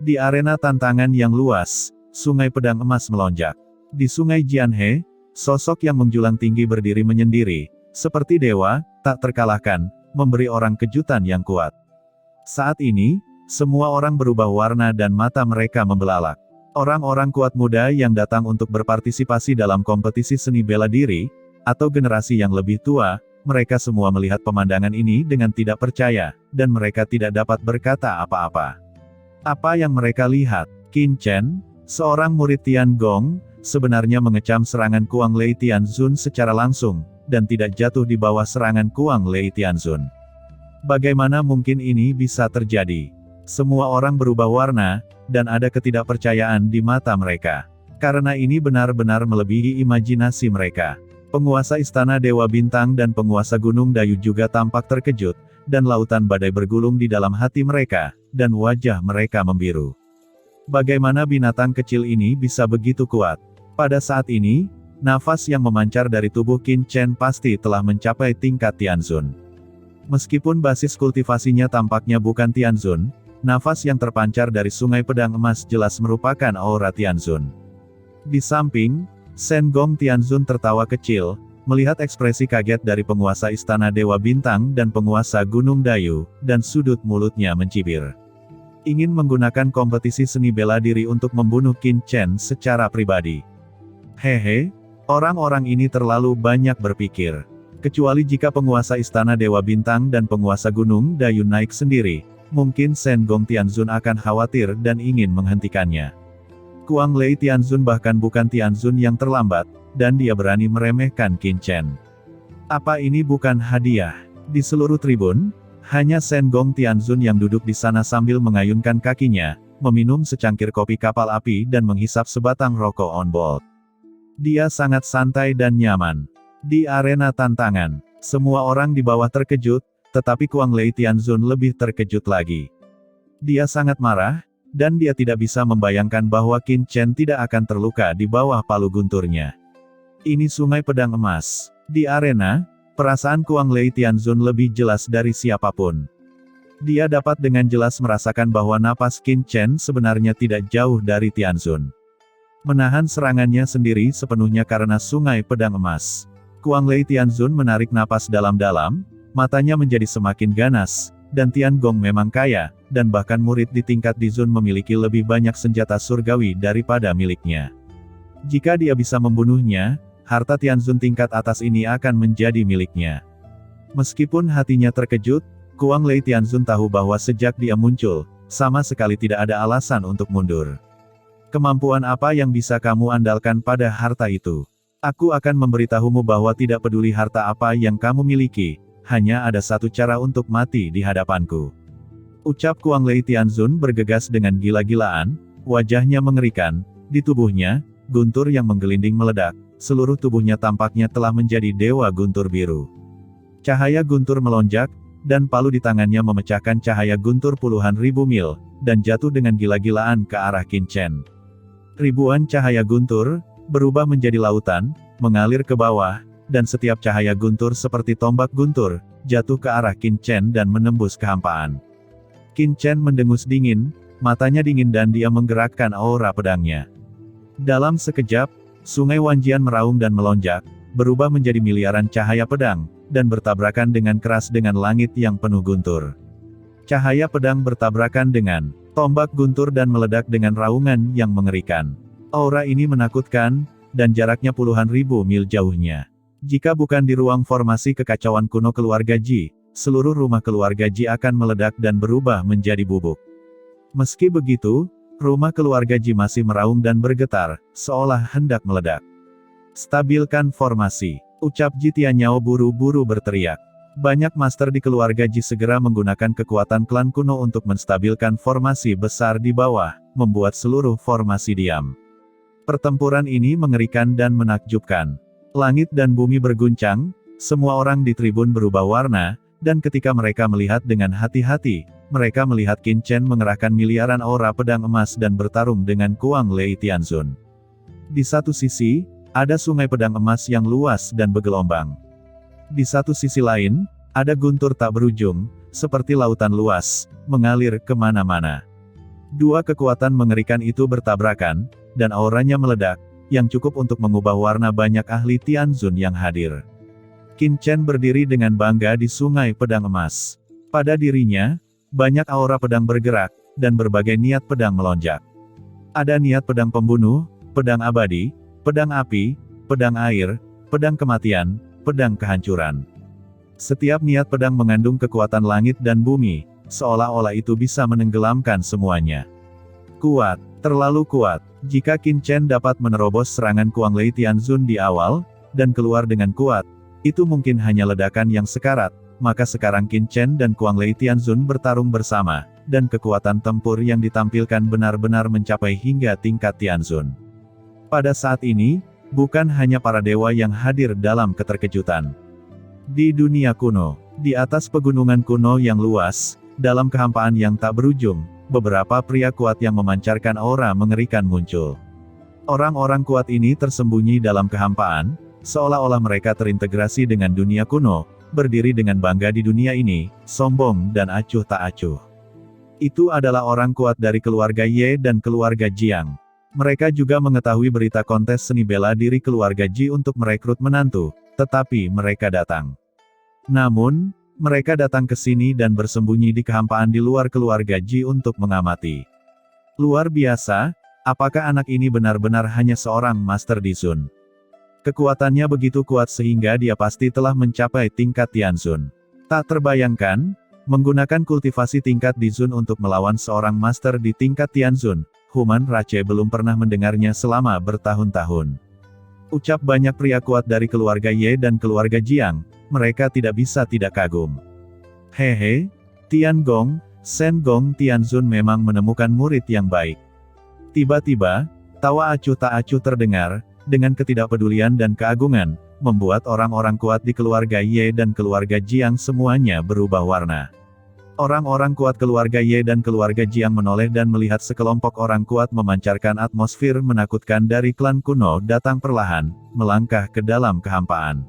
Di arena tantangan yang luas, sungai pedang emas melonjak. Di sungai Jianhe, sosok yang menjulang tinggi berdiri menyendiri, seperti dewa, tak terkalahkan, memberi orang kejutan yang kuat. Saat ini, semua orang berubah warna dan mata mereka membelalak. Orang-orang kuat muda yang datang untuk berpartisipasi dalam kompetisi seni bela diri, atau generasi yang lebih tua, mereka semua melihat pemandangan ini dengan tidak percaya, dan mereka tidak dapat berkata apa-apa. Apa yang mereka lihat? Qin Chen, seorang murid Tian Gong, sebenarnya mengecam serangan Kuang Lei Tianzun secara langsung, dan tidak jatuh di bawah serangan Kuang Lei Tianzun. Bagaimana mungkin ini bisa terjadi? Semua orang berubah warna, dan ada ketidakpercayaan di mata mereka. Karena ini benar-benar melebihi imajinasi mereka. Penguasa Istana Dewa Bintang dan penguasa Gunung Dayu juga tampak terkejut, dan lautan badai bergulung di dalam hati mereka, dan wajah mereka membiru. Bagaimana binatang kecil ini bisa begitu kuat? Pada saat ini, nafas yang memancar dari tubuh Qin Chen pasti telah mencapai tingkat Tianzun. Meskipun basis kultivasinya tampaknya bukan Tianzun, nafas yang terpancar dari sungai pedang emas jelas merupakan aura Tianzun. Di samping, Shen Gong Tianzun tertawa kecil, melihat ekspresi kaget dari penguasa Istana Dewa Bintang dan penguasa Gunung Dayu, dan sudut mulutnya mencibir. Ingin menggunakan kompetisi seni bela diri untuk membunuh Qin Chen secara pribadi. Hehe, orang-orang ini terlalu banyak berpikir. Kecuali jika penguasa Istana Dewa Bintang dan penguasa Gunung Dayu naik sendiri, mungkin Shen Gong Tianzun akan khawatir dan ingin menghentikannya. Kuang Lei Tianzun bahkan bukan Tianzun yang terlambat, dan dia berani meremehkan Qin Chen. Apa ini bukan hadiah? Di seluruh tribun, hanya Shen Gong Tianzun yang duduk di sana sambil mengayunkan kakinya, meminum secangkir kopi kapal api dan menghisap sebatang rokok on board. Dia sangat santai dan nyaman. Di arena tantangan, semua orang di bawah terkejut, tetapi Kuang Lei Tianzun lebih terkejut lagi. Dia sangat marah, dan dia tidak bisa membayangkan bahwa Qin Chen tidak akan terluka di bawah palu gunturnya. Ini sungai pedang emas. Di arena, perasaan Kuang Lei Tianzun lebih jelas dari siapapun. Dia dapat dengan jelas merasakan bahwa napas Qin Chen sebenarnya tidak jauh dari Tianzun. Menahan serangannya sendiri sepenuhnya karena sungai pedang emas. Kuang Lei Tianzun menarik napas dalam-dalam, matanya menjadi semakin ganas, dan Tian Gong memang kaya, dan bahkan murid di tingkat Dizun memiliki lebih banyak senjata surgawi daripada miliknya. Jika dia bisa membunuhnya, harta Tianzun tingkat atas ini akan menjadi miliknya. Meskipun hatinya terkejut, Kuang Lei Tianzun tahu bahwa sejak dia muncul, sama sekali tidak ada alasan untuk mundur. Kemampuan apa yang bisa kamu andalkan pada harta itu? Aku akan memberitahumu bahwa tidak peduli harta apa yang kamu miliki, hanya ada satu cara untuk mati di hadapanku. Ucap Kuang Lei Tianzun bergegas dengan gila-gilaan, wajahnya mengerikan, di tubuhnya, guntur yang menggelinding meledak, seluruh tubuhnya tampaknya telah menjadi dewa guntur biru. Cahaya guntur melonjak, dan palu di tangannya memecahkan cahaya guntur puluhan ribu mil, dan jatuh dengan gila-gilaan ke arah Qin Chen. Ribuan cahaya guntur, berubah menjadi lautan, mengalir ke bawah, dan setiap cahaya guntur seperti tombak guntur, jatuh ke arah Qin Chen dan menembus kehampaan. Qin Chen mendengus dingin, matanya dingin dan dia menggerakkan aura pedangnya. Dalam sekejap, sungai Wanjian meraung dan melonjak, berubah menjadi miliaran cahaya pedang, dan bertabrakan dengan keras dengan langit yang penuh guntur. Cahaya pedang bertabrakan dengan tombak guntur dan meledak dengan raungan yang mengerikan. Aura ini menakutkan, dan jaraknya puluhan ribu mil jauhnya. Jika bukan di ruang formasi kekacauan kuno keluarga Ji, seluruh rumah keluarga Ji akan meledak dan berubah menjadi bubuk. Meski begitu, rumah keluarga Ji masih meraung dan bergetar, seolah hendak meledak. Stabilkan formasi, ucap Ji Tianyao buru-buru berteriak. Banyak master di keluarga Ji segera menggunakan kekuatan klan kuno untuk menstabilkan formasi besar di bawah, membuat seluruh formasi diam. Pertempuran ini mengerikan dan menakjubkan. Langit dan bumi berguncang, semua orang di tribun berubah warna, dan ketika mereka melihat dengan hati-hati, mereka melihat Qin Chen mengerahkan miliaran aura pedang emas dan bertarung dengan Kuang Lei Tianzun. Di satu sisi, ada sungai pedang emas yang luas dan bergelombang. Di satu sisi lain, ada guntur tak berujung, seperti lautan luas, mengalir kemana-mana. Dua kekuatan mengerikan itu bertabrakan, dan auranya meledak, yang cukup untuk mengubah warna banyak ahli Tianzun yang hadir. Qin Chen berdiri dengan bangga di Sungai Pedang Emas. Pada dirinya, banyak aura pedang bergerak, dan berbagai niat pedang melonjak. Ada niat pedang pembunuh, pedang abadi, pedang api, pedang air, pedang kematian, pedang kehancuran. Setiap niat pedang mengandung kekuatan langit dan bumi, seolah-olah itu bisa menenggelamkan semuanya. Kuat, terlalu kuat. Jika Qin Chen dapat menerobos serangan Kuang Lei Tianzun di awal, dan keluar dengan kuat, itu mungkin hanya ledakan yang sekarat, maka sekarang Qin Chen dan Kuang Lei Tianzun bertarung bersama, dan kekuatan tempur yang ditampilkan benar-benar mencapai hingga tingkat Tianzun. Pada saat ini, bukan hanya para dewa yang hadir dalam keterkejutan. Di dunia kuno, di atas pegunungan kuno yang luas, dalam kehampaan yang tak berujung, beberapa pria kuat yang memancarkan aura mengerikan muncul. Orang-orang kuat ini tersembunyi dalam kehampaan, seolah-olah mereka terintegrasi dengan dunia kuno, berdiri dengan bangga di dunia ini, sombong dan acuh tak acuh. Itu adalah orang kuat dari keluarga Ye dan keluarga Jiang. Mereka juga mengetahui berita kontes seni bela diri keluarga Ji untuk merekrut menantu, tetapi mereka datang. Namun, mereka datang ke sini dan bersembunyi di kehampaan di luar keluarga Ji untuk mengamati. Luar biasa, apakah anak ini benar-benar hanya seorang Master Di Sun? Kekuatannya begitu kuat sehingga dia pasti telah mencapai tingkat Tianzun. Tak terbayangkan, menggunakan kultivasi tingkat Di Sun untuk melawan seorang Master di tingkat Tianzun, Human Rache belum pernah mendengarnya selama bertahun-tahun. Ucap banyak pria kuat dari keluarga Ye dan keluarga Jiang, mereka tidak bisa tidak kagum. Hehe, Tian Gong, Shen Gong Tianzun memang menemukan murid yang baik. Tiba-tiba, tawa acuh tak acuh terdengar, dengan ketidakpedulian dan keagungan, membuat orang-orang kuat di keluarga Ye dan keluarga Jiang semuanya berubah warna. Orang-orang kuat keluarga Ye dan keluarga Jiang menoleh dan melihat sekelompok orang kuat memancarkan atmosfer menakutkan dari klan kuno datang perlahan, melangkah ke dalam kehampaan.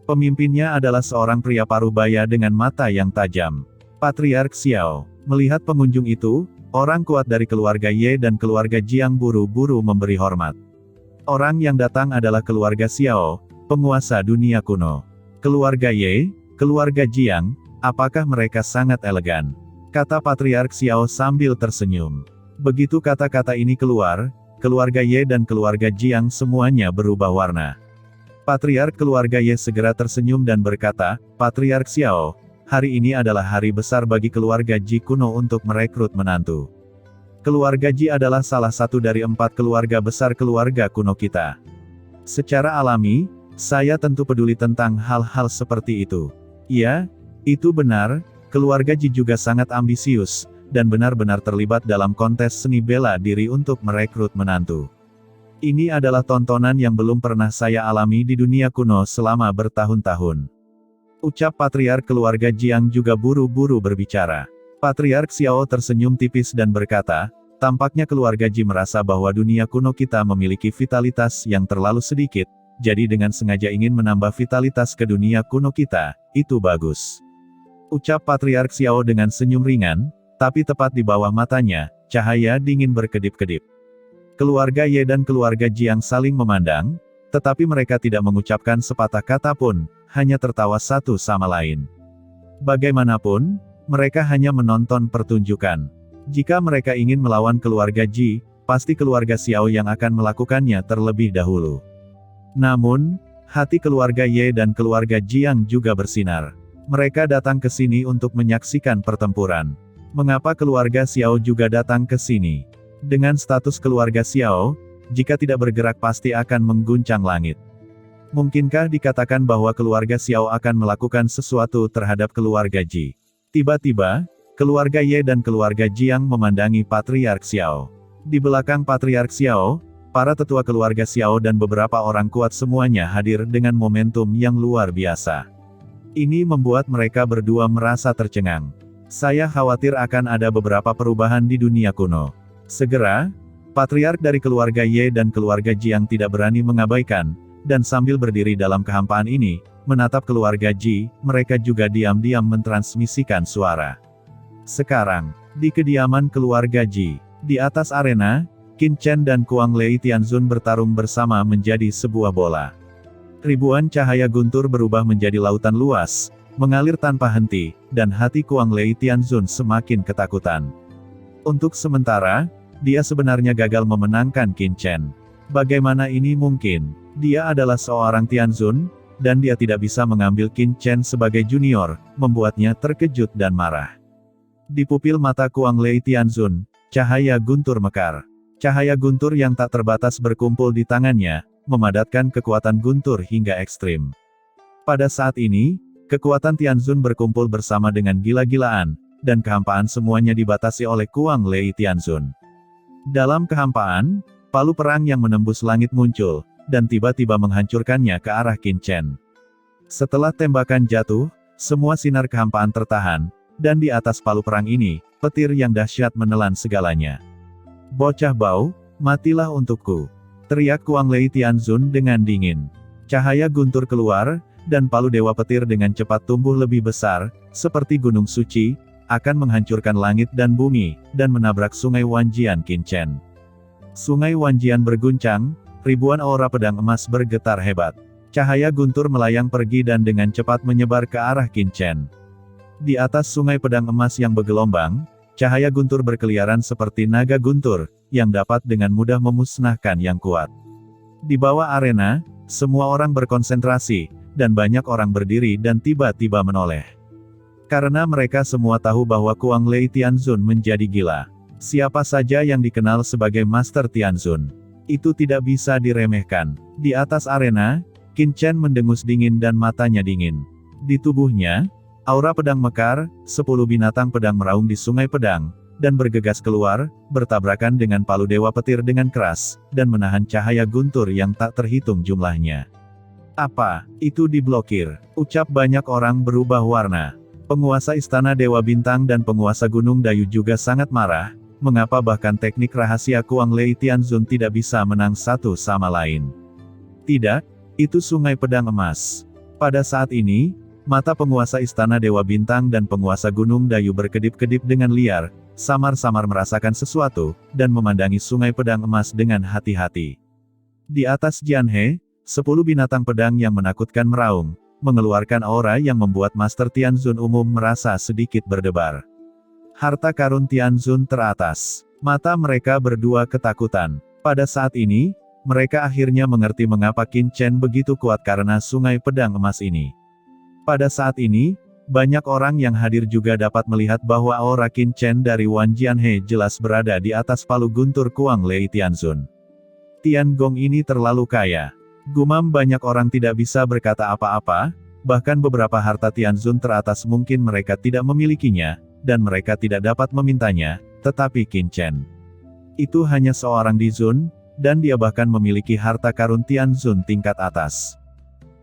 Pemimpinnya adalah seorang pria parubaya dengan mata yang tajam. Patriark Xiao. Melihat pengunjung itu, orang kuat dari keluarga Ye dan keluarga Jiang buru-buru memberi hormat. Orang yang datang adalah keluarga Xiao, penguasa dunia kuno. Keluarga Ye, keluarga Jiang, apakah mereka sangat elegan? Kata Patriark Xiao sambil tersenyum. Begitu kata-kata ini keluar, keluarga Ye dan keluarga Jiang semuanya berubah warna. Patriark keluarga Ye segera tersenyum dan berkata, Patriark Xiao, hari ini adalah hari besar bagi keluarga Ji kuno untuk merekrut menantu. Keluarga Ji adalah salah satu dari 4 keluarga besar keluarga kuno kita. Secara alami, saya tentu peduli tentang hal-hal seperti itu. Ya, itu benar, keluarga Ji juga sangat ambisius, dan benar-benar terlibat dalam kontes seni bela diri untuk merekrut menantu. Ini adalah tontonan yang belum pernah saya alami di dunia kuno selama bertahun-tahun. Ucap Patriark keluarga Jiang juga buru-buru berbicara. Patriark Xiao tersenyum tipis dan berkata, tampaknya keluarga Ji merasa bahwa dunia kuno kita memiliki vitalitas yang terlalu sedikit, jadi dengan sengaja ingin menambah vitalitas ke dunia kuno kita, itu bagus. Ucap Patriark Xiao dengan senyum ringan, tapi tepat di bawah matanya, cahaya dingin berkedip-kedip. Keluarga Ye dan keluarga Jiang saling memandang, tetapi mereka tidak mengucapkan sepatah kata pun, hanya tertawa satu sama lain. Bagaimanapun, mereka hanya menonton pertunjukan. Jika mereka ingin melawan keluarga Ji, pasti keluarga Xiao yang akan melakukannya terlebih dahulu. Namun, hati keluarga Ye dan keluarga Jiang juga bersinar. Mereka datang ke sini untuk menyaksikan pertempuran. Mengapa keluarga Xiao juga datang ke sini? Dengan status keluarga Xiao, jika tidak bergerak pasti akan mengguncang langit. Mungkinkah dikatakan bahwa keluarga Xiao akan melakukan sesuatu terhadap keluarga Ji? Tiba-tiba, keluarga Ye dan keluarga Jiang memandangi Patriark Xiao. Di belakang Patriark Xiao, para tetua keluarga Xiao dan beberapa orang kuat semuanya hadir dengan momentum yang luar biasa. Ini membuat mereka berdua merasa tercengang. Saya khawatir akan ada beberapa perubahan di dunia kuno. Segera, Patriark dari keluarga Ye dan keluarga Jiang tidak berani mengabaikan, dan sambil berdiri dalam kehampaan ini, menatap keluarga Ji, mereka juga diam-diam mentransmisikan suara. Sekarang, di kediaman keluarga Ji, Di atas arena, Qin Chen dan Kuang Lei Tianzun bertarung bersama menjadi sebuah bola. Ribuan cahaya guntur berubah menjadi lautan luas, mengalir tanpa henti, dan hati Kuang Lei Tianzun semakin ketakutan. Untuk sementara, dia sebenarnya gagal memenangkan Qin Chen. Bagaimana ini mungkin? Dia adalah seorang Tianzun, dan dia tidak bisa mengambil Qin Chen sebagai junior, membuatnya terkejut dan marah. Di pupil mata Kuang Lei Tianzun, cahaya guntur mekar. Cahaya guntur yang tak terbatas berkumpul di tangannya, memadatkan kekuatan guntur hingga ekstrim. Pada saat ini, kekuatan Tianzun berkumpul bersama dengan gila-gilaan, dan kehampaan semuanya dibatasi oleh Kuang Lei Tianzun. Dalam kehampaan, palu perang yang menembus langit muncul, dan tiba-tiba menghancurkannya ke arah Qin Chen. Setelah tembakan jatuh, semua sinar kehampaan tertahan, dan di atas palu perang ini, petir yang dahsyat menelan segalanya. "Bocah bau, matilah untukku!" teriak Kuang Lei Tianzun dengan dingin. Cahaya guntur keluar, dan palu dewa petir dengan cepat tumbuh lebih besar, seperti gunung suci, akan menghancurkan langit dan bumi, dan menabrak sungai Wanjian Qin Chen. Sungai Wanjian berguncang, ribuan aura pedang emas bergetar hebat. Cahaya guntur melayang pergi dan dengan cepat menyebar ke arah Qin Chen. Di atas sungai pedang emas yang bergelombang, cahaya guntur berkeliaran seperti naga guntur, yang dapat dengan mudah memusnahkan yang kuat. Di bawah arena, semua orang berkonsentrasi, dan banyak orang berdiri dan tiba-tiba menoleh. Karena mereka semua tahu bahwa Kuang Lei Tianzun menjadi gila. Siapa saja yang dikenal sebagai Master Tianzun, itu tidak bisa diremehkan. Di atas arena, Qin Chen mendengus dingin dan matanya dingin. Di tubuhnya, aura pedang mekar, 10 binatang pedang meraung di sungai pedang, dan bergegas keluar, bertabrakan dengan palu dewa petir dengan keras, dan menahan cahaya guntur yang tak terhitung jumlahnya. "Apa itu diblokir?" ucap banyak orang berubah warna. Penguasa Istana Dewa Bintang dan penguasa Gunung Dayu juga sangat marah, mengapa bahkan teknik rahasia Kuang Lei Tianzun tidak bisa menang satu sama lain. Tidak, itu sungai pedang emas. Pada saat ini, mata penguasa Istana Dewa Bintang dan penguasa Gunung Dayu berkedip-kedip dengan liar, samar-samar merasakan sesuatu, dan memandangi sungai pedang emas dengan hati-hati. Di atas Jianhe, 10 binatang pedang yang menakutkan meraung, mengeluarkan aura yang membuat Master Tianzun umum merasa sedikit berdebar. Harta karun Tianzun teratas. Mata mereka berdua ketakutan. Pada saat ini, mereka akhirnya mengerti mengapa Qin Chen begitu kuat karena sungai pedang emas ini. Pada saat ini, banyak orang yang hadir juga dapat melihat bahwa aura Qin Chen dari Wan Jianhe jelas berada di atas palu guntur Kuang Lei Tianzun. Tiangong ini terlalu kaya. Gumam banyak orang tidak bisa berkata apa-apa, bahkan beberapa harta Tianzun teratas mungkin mereka tidak memilikinya, dan mereka tidak dapat memintanya, tetapi Qin Chen itu hanya seorang Dizun, dan dia bahkan memiliki harta karun Tianzun tingkat atas.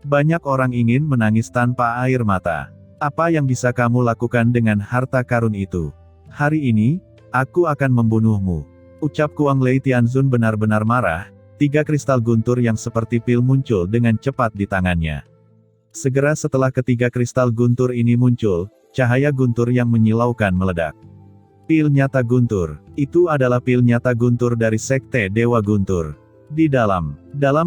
Banyak orang ingin menangis tanpa air mata. Apa yang bisa kamu lakukan dengan harta karun itu? Hari ini, aku akan membunuhmu. Ucap Kuang Lei Tianzun benar-benar marah, 3 kristal guntur yang seperti pil muncul dengan cepat di tangannya. Segera setelah ketiga kristal guntur ini muncul, cahaya guntur yang menyilaukan meledak. Pil nyata guntur. Itu adalah pil nyata guntur dari Sekte Dewa Guntur. Di dalam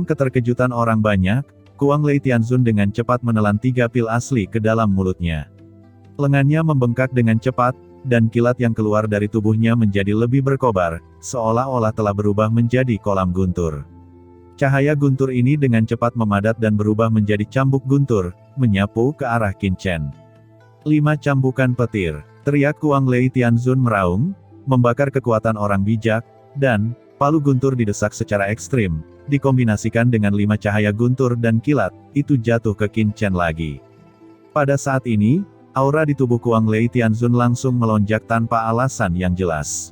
keterkejutan orang banyak, Kuang Lei Tianzun dengan cepat menelan 3 pil asli ke dalam mulutnya. Lengannya membengkak dengan cepat, dan kilat yang keluar dari tubuhnya menjadi lebih berkobar, seolah-olah telah berubah menjadi kolam guntur. Cahaya guntur ini dengan cepat memadat dan berubah menjadi cambuk guntur, menyapu ke arah Qin Chen. 5 cambukan petir, teriak Kuang Lei Tianzun meraung, membakar kekuatan orang bijak, dan palu guntur didesak secara ekstrim, dikombinasikan dengan 5 cahaya guntur dan kilat, itu jatuh ke Qin Chen lagi. Pada saat ini, aura di tubuh Kuang Lei Tianzun langsung melonjak tanpa alasan yang jelas.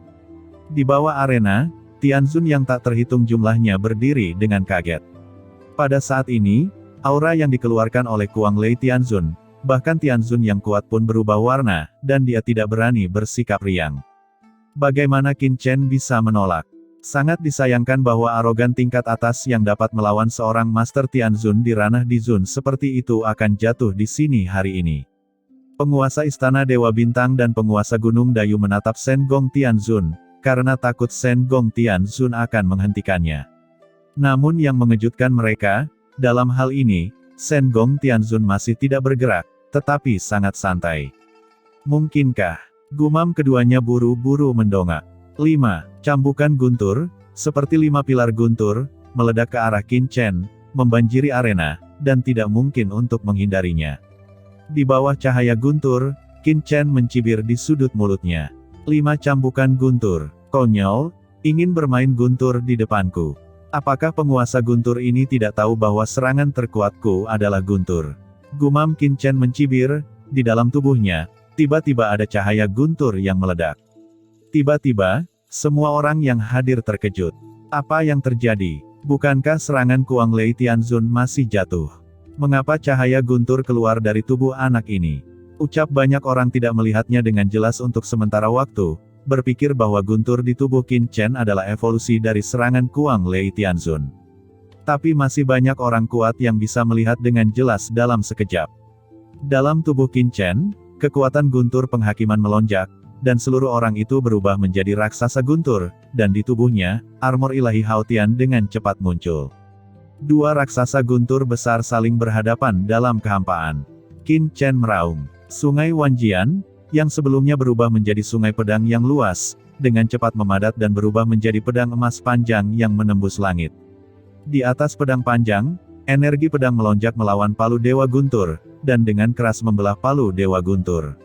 Di bawah arena, Tianzun yang tak terhitung jumlahnya berdiri dengan kaget. Pada saat ini, aura yang dikeluarkan oleh Kuang Lei Tianzun, bahkan Tianzun yang kuat pun berubah warna, dan dia tidak berani bersikap riang. Bagaimana Qin Chen bisa menolak? Sangat disayangkan bahwa arogan tingkat atas yang dapat melawan seorang Master Tianzun di ranah Dizun seperti itu akan jatuh di sini hari ini. Penguasa Istana Dewa Bintang dan penguasa Gunung Dayu menatap Shen Gong Tianzun, karena takut Shen Gong Tianzun akan menghentikannya. Namun yang mengejutkan mereka, dalam hal ini, Shen Gong Tianzun masih tidak bergerak, tetapi sangat santai. Mungkinkah? Gumam keduanya buru-buru mendongak. 5. Cambukan guntur, seperti 5 pilar guntur, meledak ke arah Qin Chen, membanjiri arena, dan tidak mungkin untuk menghindarinya. Di bawah cahaya guntur, Qin Chen mencibir di sudut mulutnya. 5 cambukan guntur. Konyol, ingin bermain guntur di depanku. Apakah penguasa guntur ini tidak tahu bahwa serangan terkuatku adalah guntur? Gumam Qin Chen mencibir, di dalam tubuhnya, tiba-tiba ada cahaya guntur yang meledak. Tiba-tiba, semua orang yang hadir terkejut. Apa yang terjadi? Bukankah serangan Kuang Lei Tianzun masih jatuh? Mengapa cahaya guntur keluar dari tubuh anak ini? Ucap banyak orang tidak melihatnya dengan jelas untuk sementara waktu, berpikir bahwa guntur di tubuh Qin Chen adalah evolusi dari serangan Kuang Lei Tianzun. Tapi masih banyak orang kuat yang bisa melihat dengan jelas dalam sekejap. Dalam tubuh Qin Chen, kekuatan guntur penghakiman melonjak, dan seluruh orang itu berubah menjadi raksasa guntur, dan di tubuhnya, armor ilahi Haotian dengan cepat muncul. 2 raksasa guntur besar saling berhadapan dalam kehampaan. Qin Chen meraung. Sungai Wanjian, yang sebelumnya berubah menjadi sungai pedang yang luas, dengan cepat memadat dan berubah menjadi pedang emas panjang yang menembus langit. Di atas pedang panjang, energi pedang melonjak melawan palu Dewa Guntur, dan dengan keras membelah palu Dewa Guntur.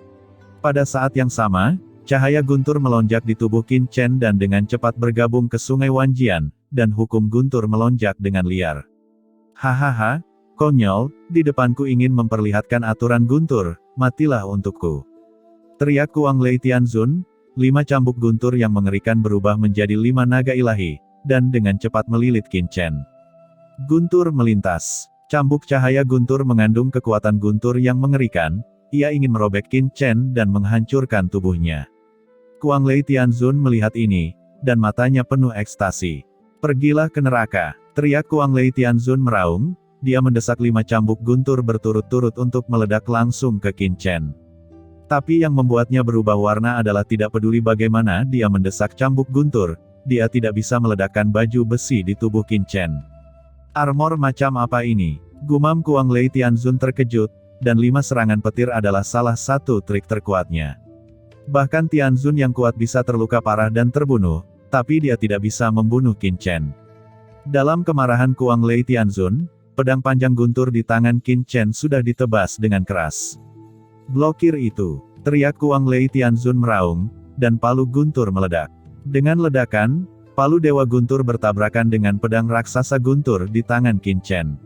Pada saat yang sama, cahaya guntur melonjak di tubuh Qin Chen dan dengan cepat bergabung ke sungai Wanjian, dan hukum guntur melonjak dengan liar. Hahaha, konyol, di depanku ingin memperlihatkan aturan guntur, matilah untukku. Teriak Kuang Lei Tianzun, 5 cambuk guntur yang mengerikan berubah menjadi 5 naga ilahi, dan dengan cepat melilit Qin Chen. Guntur melintas. Cambuk cahaya guntur mengandung kekuatan guntur yang mengerikan, ia ingin merobek Qin Chen dan menghancurkan tubuhnya. Kuang Lei Tianzun melihat ini, dan matanya penuh ekstasi. Pergilah ke neraka, teriak Kuang Lei Tianzun meraung, dia mendesak 5 cambuk guntur berturut-turut untuk meledak langsung ke Qin Chen. Tapi yang membuatnya berubah warna adalah tidak peduli bagaimana dia mendesak cambuk guntur, dia tidak bisa meledakkan baju besi di tubuh Qin Chen. Armor macam apa ini? Gumam Kuang Lei Tianzun terkejut, dan 5 serangan petir adalah salah satu trik terkuatnya. Bahkan Tianzun yang kuat bisa terluka parah dan terbunuh, tapi dia tidak bisa membunuh Qin Chen. Dalam kemarahan Kuang Lei Tianzun, pedang panjang guntur di tangan Qin Chen sudah ditebas dengan keras. Blokir itu, teriak Kuang Lei Tianzun meraung, dan palu guntur meledak. Dengan ledakan, palu Dewa Guntur bertabrakan dengan pedang raksasa guntur di tangan Qin Chen.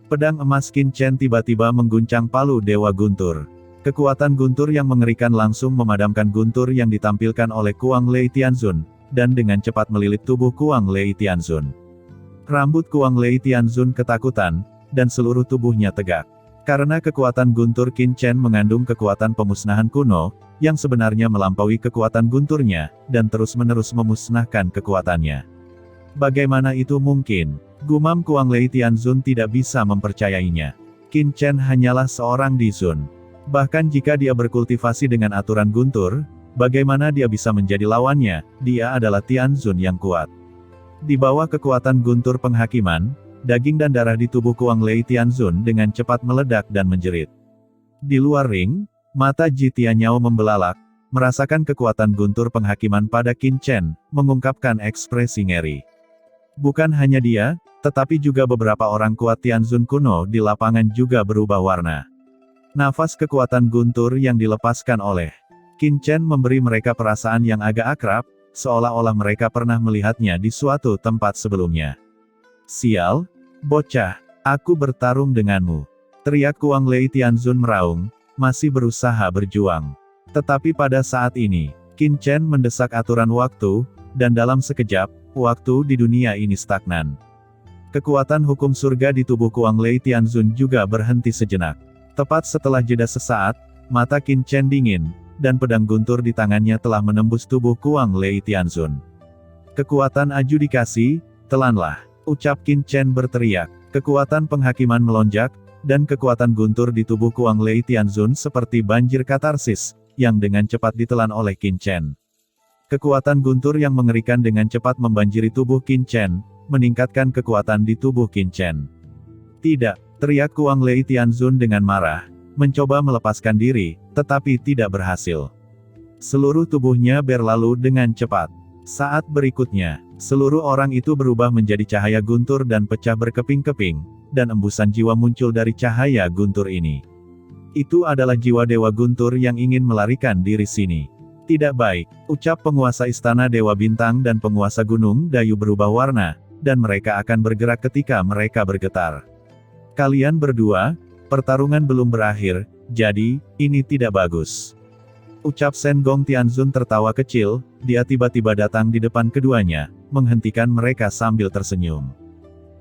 Pedang emas Qin Chen tiba-tiba mengguncang palu Dewa Guntur. Kekuatan guntur yang mengerikan langsung memadamkan guntur yang ditampilkan oleh Kuang Lei Tianzun, dan dengan cepat melilit tubuh Kuang Lei Tianzun. Rambut Kuang Lei Tianzun ketakutan, dan seluruh tubuhnya tegak. Karena kekuatan guntur Qin Chen mengandung kekuatan pemusnahan kuno, yang sebenarnya melampaui kekuatan gunturnya, dan terus-menerus memusnahkan kekuatannya. Bagaimana itu mungkin? Gumam Kuang Lei Tianzun tidak bisa mempercayainya. Qin Chen hanyalah seorang Dizun. Bahkan jika dia berkultivasi dengan aturan guntur, bagaimana dia bisa menjadi lawannya? Dia adalah Tianzun yang kuat. Di bawah kekuatan guntur penghakiman, daging dan darah di tubuh Kuang Lei Tianzun dengan cepat meledak dan menjerit. Di luar ring, mata Ji Tianyao membelalak, merasakan kekuatan guntur penghakiman pada Qin Chen, mengungkapkan ekspresi ngeri. Bukan hanya dia, tetapi juga beberapa orang kuat Tianzun kuno di lapangan juga berubah warna. Nafas kekuatan guntur yang dilepaskan oleh Qin Chen memberi mereka perasaan yang agak akrab, seolah-olah mereka pernah melihatnya di suatu tempat sebelumnya. Sial, bocah, aku bertarung denganmu. Teriak Kuang Lei Tianzun meraung, masih berusaha berjuang. Tetapi pada saat ini, Qin Chen mendesak aturan waktu, dan dalam sekejap, waktu di dunia ini stagnan. Kekuatan hukum surga di tubuh Kuang Lei Tianzun juga berhenti sejenak. Tepat setelah jeda sesaat, mata Qin Chen dingin, dan pedang guntur di tangannya telah menembus tubuh Kuang Lei Tianzun. Kekuatan adjudikasi, telanlah, ucap Qin Chen berteriak. Kekuatan penghakiman melonjak, dan kekuatan guntur di tubuh Kuang Lei Tianzun seperti banjir katarsis, yang dengan cepat ditelan oleh Qin Chen. Kekuatan guntur yang mengerikan dengan cepat membanjiri tubuh Qin Chen, meningkatkan kekuatan di tubuh Qin Chen. Tidak, teriak Kuang Lei Tianzun dengan marah, mencoba melepaskan diri, tetapi tidak berhasil. Seluruh tubuhnya berlalu dengan cepat. Saat berikutnya, seluruh orang itu berubah menjadi cahaya guntur dan pecah berkeping-keping, dan embusan jiwa muncul dari cahaya guntur ini. Itu adalah jiwa Dewa Guntur yang ingin melarikan diri sini. Tidak baik, ucap penguasa Istana Dewa Bintang dan penguasa Gunung Dayu berubah warna, dan mereka akan bergerak ketika mereka bergetar. Kalian berdua, pertarungan belum berakhir, jadi, ini tidak bagus. Ucap Shen Gong Tianzun tertawa kecil, dia tiba-tiba datang di depan keduanya, menghentikan mereka sambil tersenyum.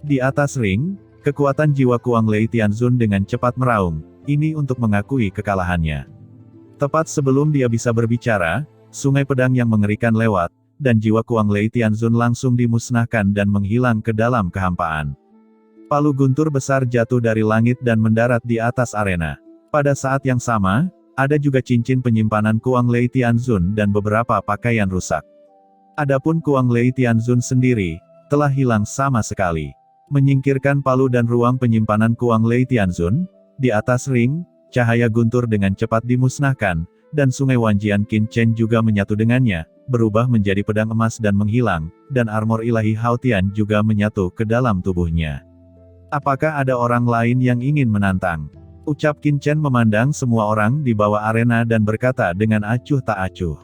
Di atas ring, kekuatan jiwa Kuang Lei Tianzun dengan cepat meraung, ini untuk mengakui kekalahannya. Tepat sebelum dia bisa berbicara, sungai pedang yang mengerikan lewat, dan jiwa Kuang Lei Tianzun langsung dimusnahkan dan menghilang ke dalam kehampaan. Palu guntur besar jatuh dari langit dan mendarat di atas arena. Pada saat yang sama, ada juga cincin penyimpanan Kuang Lei Tianzun dan beberapa pakaian rusak. Adapun Kuang Lei Tianzun sendiri, telah hilang sama sekali. Menyingkirkan palu dan ruang penyimpanan Kuang Lei Tianzun, di atas ring, cahaya guntur dengan cepat dimusnahkan, dan sungai Wanjian Qin Chen juga menyatu dengannya, berubah menjadi pedang emas dan menghilang, dan armor ilahi Haotian juga menyatu ke dalam tubuhnya. Apakah ada orang lain yang ingin menantang? Ucap Qin Chen memandang semua orang di bawah arena dan berkata dengan acuh tak acuh.